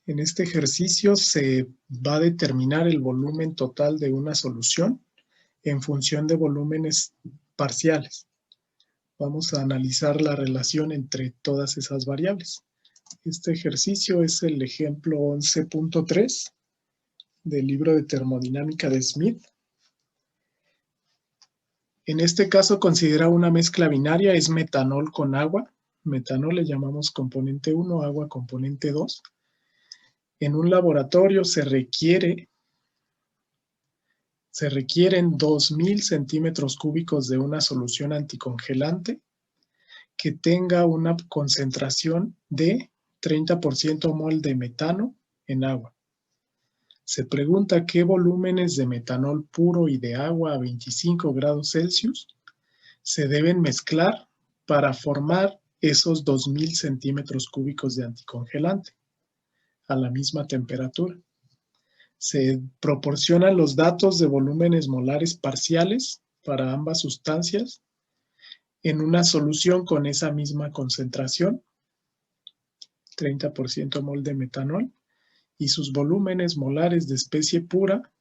En este ejercicio se va a determinar el volumen total de una solución en función de volúmenes parciales. Vamos a analizar la relación entre todas esas variables. Este ejercicio es el ejemplo 11.3 del libro de termodinámica de Smith. En este caso considera una mezcla binaria, es metanol con agua. Metanol le llamamos componente 1, agua componente 2. En un laboratorio se requieren 2000 centímetros cúbicos de una solución anticongelante que tenga una concentración de 30% mol de metano en agua. Se pregunta qué volúmenes de metanol puro y de agua a 25 grados Celsius se deben mezclar para formar esos 2000 centímetros cúbicos de anticongelante a la misma temperatura. Se proporcionan los datos de volúmenes molares parciales para ambas sustancias en una solución con esa misma concentración, 30% mol de metanol, y sus volúmenes molares de especie pura,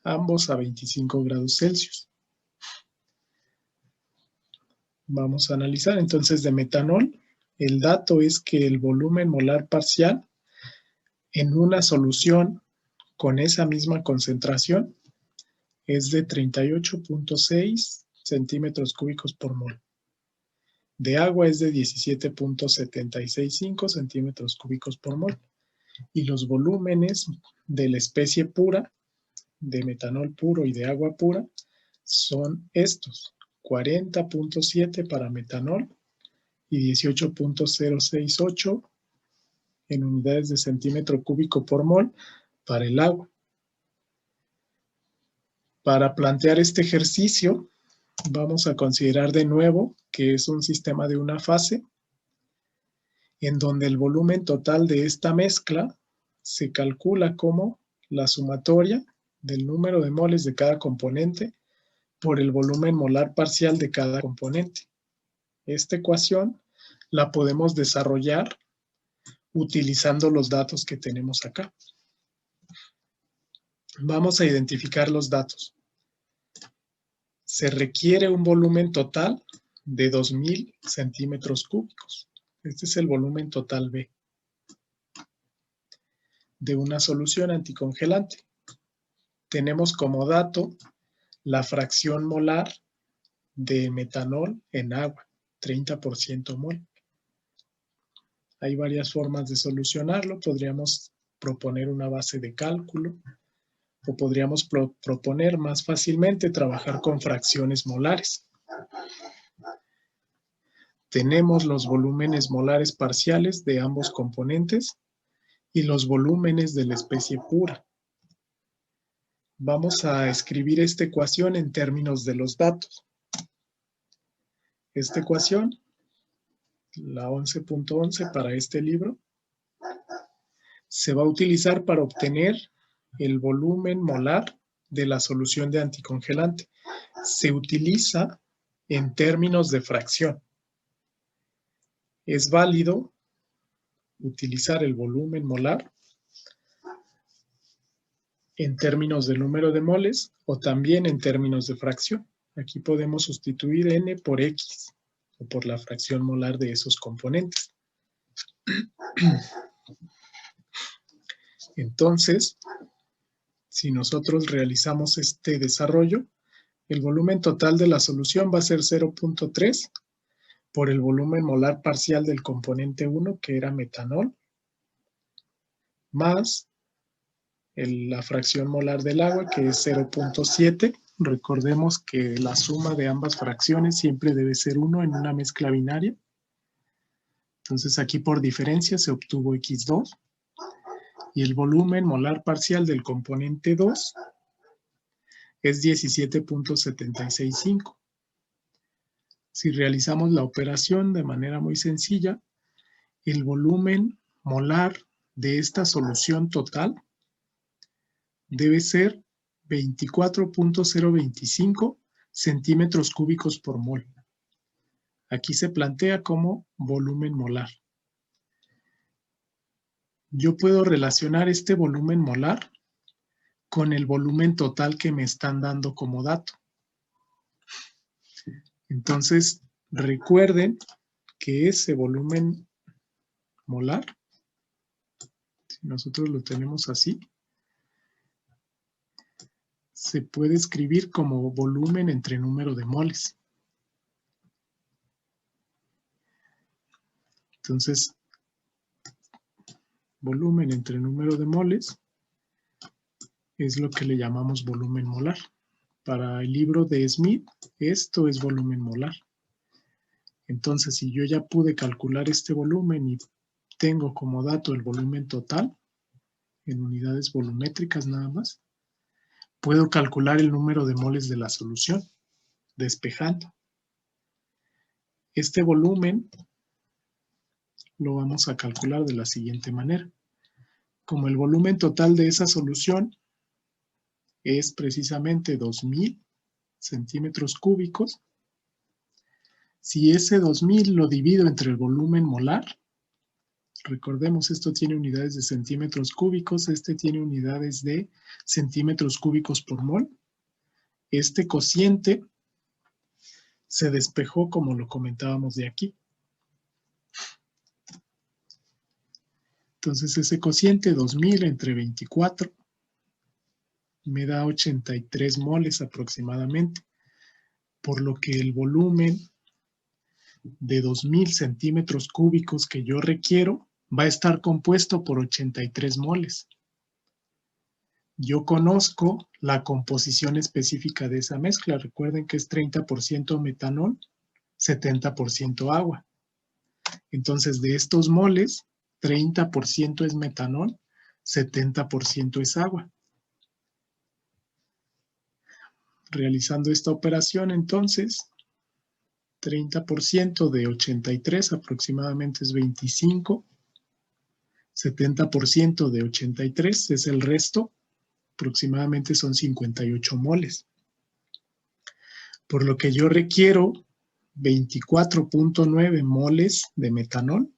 ambos a 25 grados Celsius. Vamos a analizar entonces de metanol. El dato es que el volumen molar parcial en una solución con esa misma concentración es de 38.6 centímetros cúbicos por mol. De agua es de 17.765 centímetros cúbicos por mol. Y los volúmenes de la especie pura, de metanol puro y de agua pura, son estos: 40.7 para metanol y 18.068 en unidades de centímetro cúbico por mol para el agua. Para plantear este ejercicio, vamos a considerar de nuevo que es un sistema de una fase, en donde el volumen total de esta mezcla se calcula como la sumatoria del número de moles de cada componente por el volumen molar parcial de cada componente. Esta ecuación la podemos desarrollar utilizando los datos que tenemos acá. Vamos a identificar los datos. Se requiere un volumen total de 2000 centímetros cúbicos. Este es el volumen total B de una solución anticongelante. Tenemos como dato la fracción molar de metanol en agua, 30% mol. Hay varias formas de solucionarlo. Podríamos proponer una base de cálculo o podríamos proponer más fácilmente trabajar con fracciones molares. Tenemos los volúmenes molares parciales de ambos componentes y los volúmenes de la especie pura. Vamos a escribir esta ecuación en términos de los datos. Esta ecuación, la 11.11 para este libro, se va a utilizar para obtener el volumen molar de la solución de anticongelante. Se utiliza en términos de fracción. Es válido utilizar el volumen molar en términos del número de moles o también en términos de fracción. Aquí podemos sustituir N por X o por la fracción molar de esos componentes. Entonces, si nosotros realizamos este desarrollo, el volumen total de la solución va a ser 0.3 por el volumen molar parcial del componente 1, que era metanol, más la fracción molar del agua, que es 0.7. Recordemos que la suma de ambas fracciones siempre debe ser 1 en una mezcla binaria. Entonces aquí por diferencia se obtuvo X2. Y el volumen molar parcial del componente 2 es 17.765. Si realizamos la operación de manera muy sencilla, el volumen molar de esta solución total debe ser 24.025 centímetros cúbicos por mol. Aquí se plantea como volumen molar. yo puedo relacionar este volumen molar con el volumen total que me están dando como dato. Entonces, recuerden que ese volumen molar, si nosotros lo tenemos así, se puede escribir como volumen entre número de moles. Entonces, volumen entre número de moles es lo que le llamamos volumen molar. Para el libro de Smith, esto es volumen molar. Entonces, si yo ya pude calcular este volumen y tengo como dato el volumen total, en unidades volumétricas nada más, puedo calcular el número de moles de la solución, despejando. Este volumen lo vamos a calcular de la siguiente manera. Como el volumen total de esa solución es precisamente 2000 centímetros cúbicos, si ese 2000 lo divido entre el volumen molar, recordemos, esto tiene unidades de centímetros cúbicos, este tiene unidades de centímetros cúbicos por mol. Este cociente se despejó como lo comentábamos de aquí. Entonces ese cociente 2000 entre 24 me da 83 moles aproximadamente, por lo que el volumen de 2000 centímetros cúbicos que yo requiero va a estar compuesto por 83 moles. Yo conozco la composición específica de esa mezcla. Recuerden que es 30% metanol, 70% agua. Entonces, de estos moles, 30% es metanol, 70% es agua. Realizando esta operación, entonces, 30% de 83 aproximadamente es 25, 70% de 83 es el resto, aproximadamente son 58 moles. Por lo que yo requiero 24.9 moles de metanol,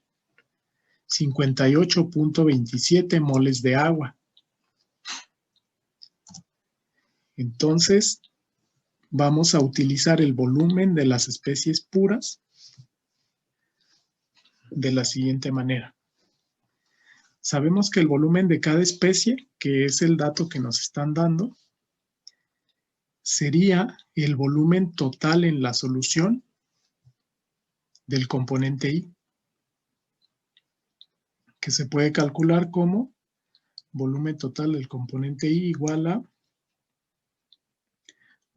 58.27 moles de agua. Entonces, vamos a utilizar el volumen de las especies puras de la siguiente manera. Sabemos que el volumen de cada especie, que es el dato que nos están dando, sería el volumen total en la solución del componente I, que se puede calcular como volumen total del componente I igual a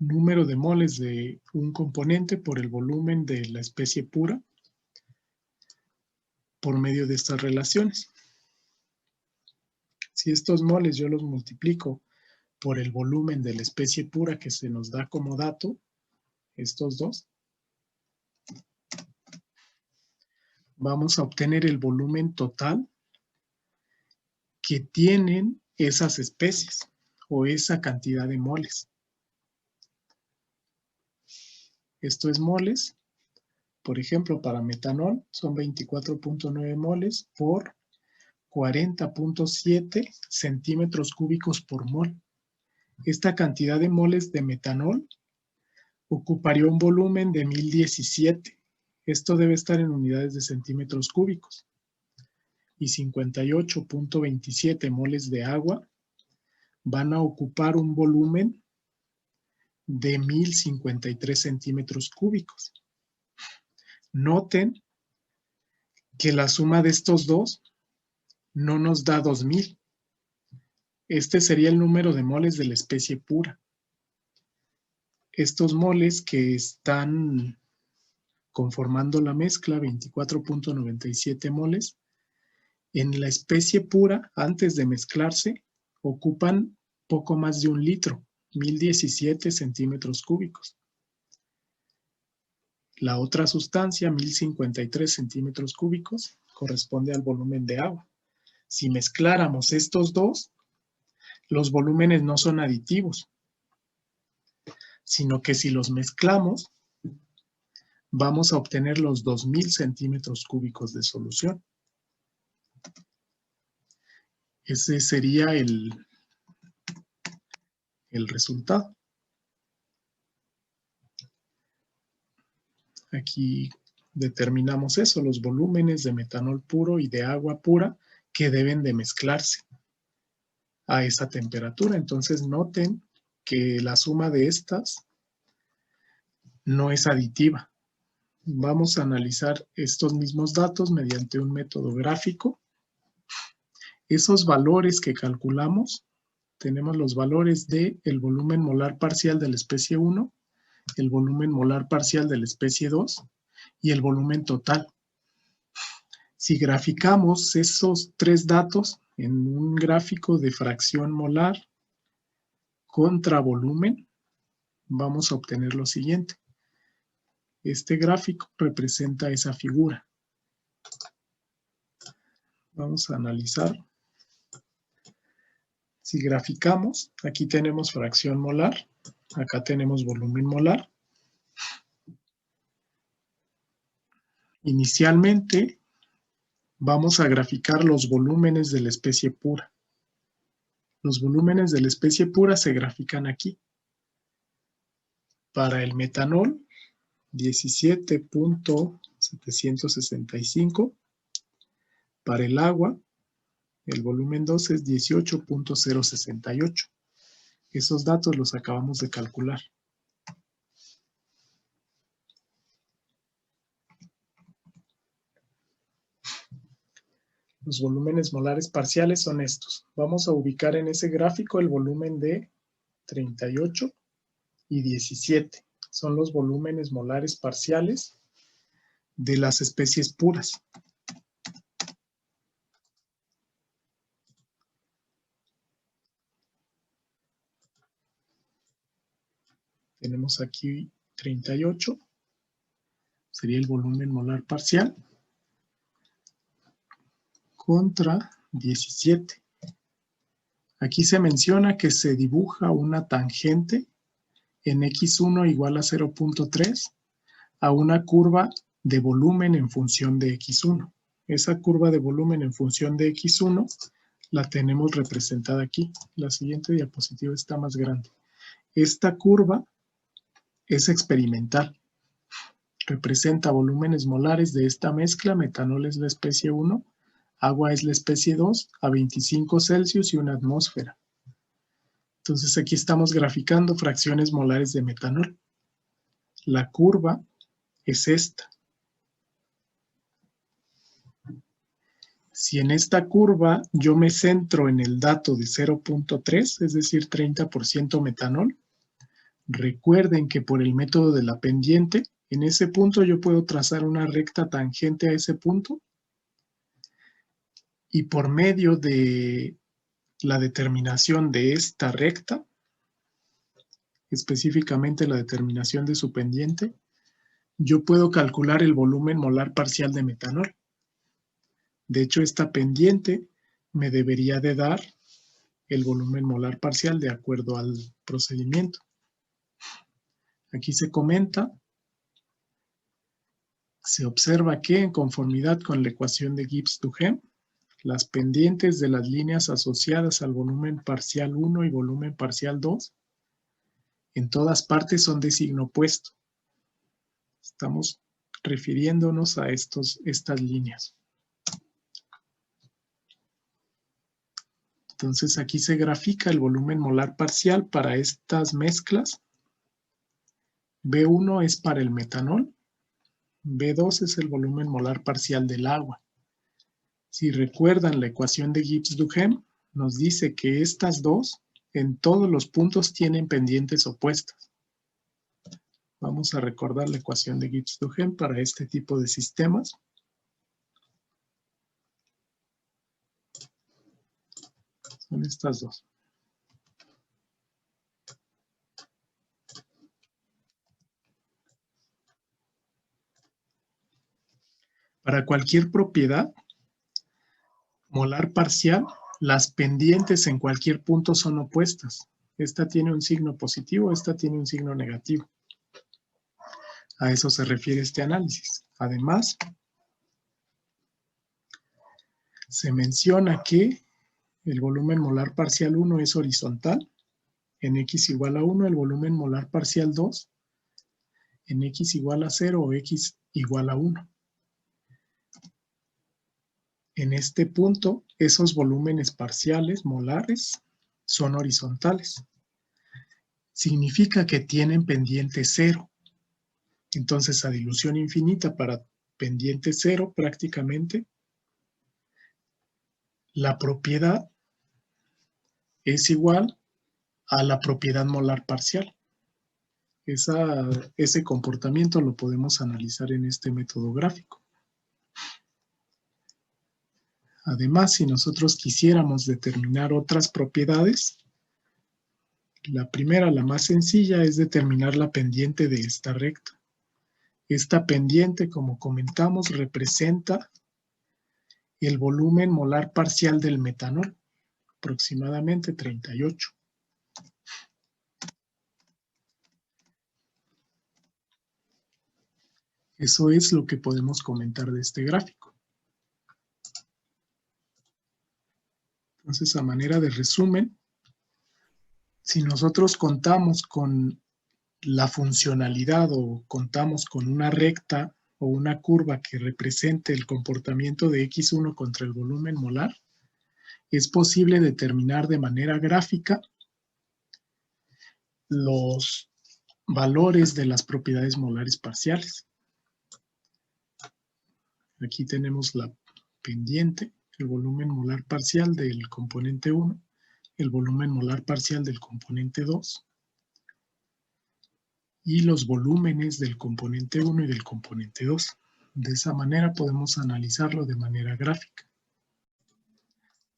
número de moles de un componente por el volumen de la especie pura por medio de estas relaciones. Si estos moles yo los multiplico por el volumen de la especie pura que se nos da como dato, estos dos, vamos a obtener el volumen total que tienen esas especies o esa cantidad de moles. Esto es moles. Por ejemplo, para metanol son 24.9 moles por 40.7 centímetros cúbicos por mol. Esta cantidad de moles de metanol ocuparía un volumen de 1017. Esto debe estar en unidades de centímetros cúbicos. Y 58.27 moles de agua van a ocupar un volumen de 1053 centímetros cúbicos. Noten que la suma de estos dos no nos da 2000. Este sería el número de moles de la especie pura. Estos moles que están conformando la mezcla, 24.97 moles, en la especie pura, antes de mezclarse, ocupan poco más de 1 litro, 1017 centímetros cúbicos. La otra sustancia, 1053 centímetros cúbicos, corresponde al volumen de agua. Si mezcláramos estos dos, los volúmenes no son aditivos, sino que si los mezclamos, vamos a obtener los 2000 centímetros cúbicos de solución. Ese sería el resultado. Aquí determinamos eso, los volúmenes de metanol puro y de agua pura que deben de mezclarse a esa temperatura. Entonces noten que la suma de estas no es aditiva. Vamos a analizar estos mismos datos mediante un método gráfico. Esos valores que calculamos, tenemos los valores del volumen molar parcial de la especie 1, el volumen molar parcial de la especie 2 y el volumen total. Si graficamos esos tres datos en un gráfico de fracción molar contra volumen, vamos a obtener lo siguiente. Este gráfico representa esa figura. Vamos a analizar. Si graficamos, aquí tenemos fracción molar, acá tenemos volumen molar. Inicialmente, vamos a graficar los volúmenes de la especie pura. Los volúmenes de la especie pura se grafican aquí. Para el metanol, 17.765. Para el agua, el volumen 2 es 18.068. Esos datos los acabamos de calcular. Los volúmenes molares parciales son estos. Vamos a ubicar en ese gráfico el volumen de 38 y 17. Son los volúmenes molares parciales de las especies puras. Tenemos aquí 38, sería el volumen molar parcial, contra 17. Aquí se menciona que se dibuja una tangente en x1 igual a 0.3 a una curva de volumen en función de x1. Esa curva de volumen en función de x1 la tenemos representada aquí. La siguiente diapositiva está más grande. Esta curva es experimental. Representa volúmenes molares de esta mezcla. Metanol es la especie 1, agua es la especie 2, a 25 Celsius y una atmósfera. Entonces aquí estamos graficando fracciones molares de metanol. La curva es esta. Si en esta curva yo me centro en el dato de 0.3, es decir, 30% metanol, recuerden que por el método de la pendiente, en ese punto yo puedo trazar una recta tangente a ese punto y por medio de la determinación de esta recta, específicamente la determinación de su pendiente, yo puedo calcular el volumen molar parcial de metanol. De hecho, esta pendiente me debería de dar el volumen molar parcial de acuerdo al procedimiento. Aquí se comenta, se observa que en conformidad con la ecuación de Gibbs-Duhem, las pendientes de las líneas asociadas al volumen parcial 1 y volumen parcial 2 en todas partes son de signo opuesto. Estamos refiriéndonos a estas líneas. Entonces aquí se grafica el volumen molar parcial para estas mezclas. B1 es para el metanol, B2 es el volumen molar parcial del agua. Si recuerdan la ecuación de Gibbs-Duhem, nos dice que estas dos en todos los puntos tienen pendientes opuestas. Vamos a recordar la ecuación de Gibbs-Duhem para este tipo de sistemas. Son estas dos. Para cualquier propiedad molar parcial, las pendientes en cualquier punto son opuestas. Esta tiene un signo positivo, esta tiene un signo negativo. A eso se refiere este análisis. Además, se menciona que el volumen molar parcial 1 es horizontal, en x igual a 1, el volumen molar parcial 2, en x igual a 0 o x igual a 1. En este punto, esos volúmenes parciales molares son horizontales. Significa que tienen pendiente 0. Entonces, a dilución infinita para pendiente 0 prácticamente, la propiedad es igual a la propiedad molar parcial. Ese comportamiento lo podemos analizar en este método gráfico. Además, si nosotros quisiéramos determinar otras propiedades, la primera, la más sencilla, es determinar la pendiente de esta recta. Esta pendiente, como comentamos, representa el volumen molar parcial del metanol, aproximadamente 38. Eso es lo que podemos comentar de este gráfico. Entonces, a manera de resumen, si nosotros contamos con la funcionalidad o contamos con una recta o una curva que represente el comportamiento de X1 contra el volumen molar, es posible determinar de manera gráfica los valores de las propiedades molares parciales. Aquí tenemos la pendiente, el volumen molar parcial del componente 1, el volumen molar parcial del componente 2 y los volúmenes del componente 1 y del componente 2. De esa manera podemos analizarlo de manera gráfica.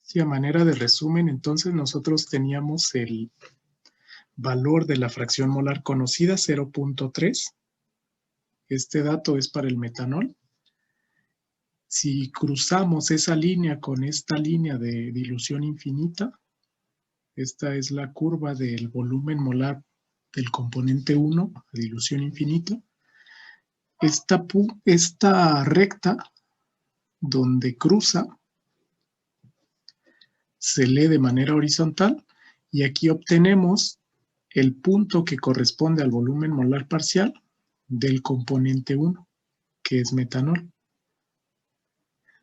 Si a manera de resumen, entonces nosotros teníamos el valor de la fracción molar conocida, 0.3. Este dato es para el metanol. Si cruzamos esa línea con esta línea de dilución infinita, esta es la curva del volumen molar del componente 1 a dilución infinita. Esta recta donde cruza se lee de manera horizontal y aquí obtenemos el punto que corresponde al volumen molar parcial del componente 1, que es metanol.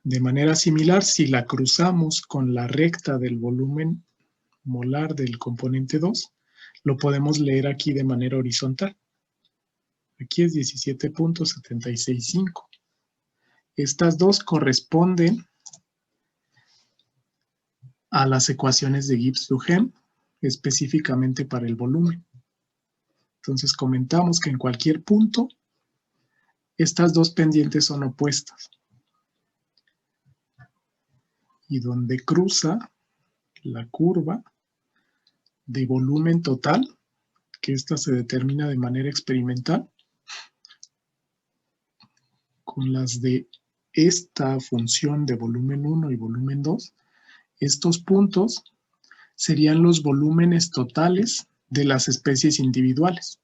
De manera similar, si la cruzamos con la recta del volumen molar del componente 2, lo podemos leer aquí de manera horizontal. Aquí es 17.765. Estas dos corresponden a las ecuaciones de Gibbs-Duhem, específicamente para el volumen. Entonces comentamos que en cualquier punto, estas dos pendientes son opuestas. Y donde cruza la curva de volumen total, que esta se determina de manera experimental, con las de esta función de volumen 1 y volumen 2, estos puntos serían los volúmenes totales de las especies individuales.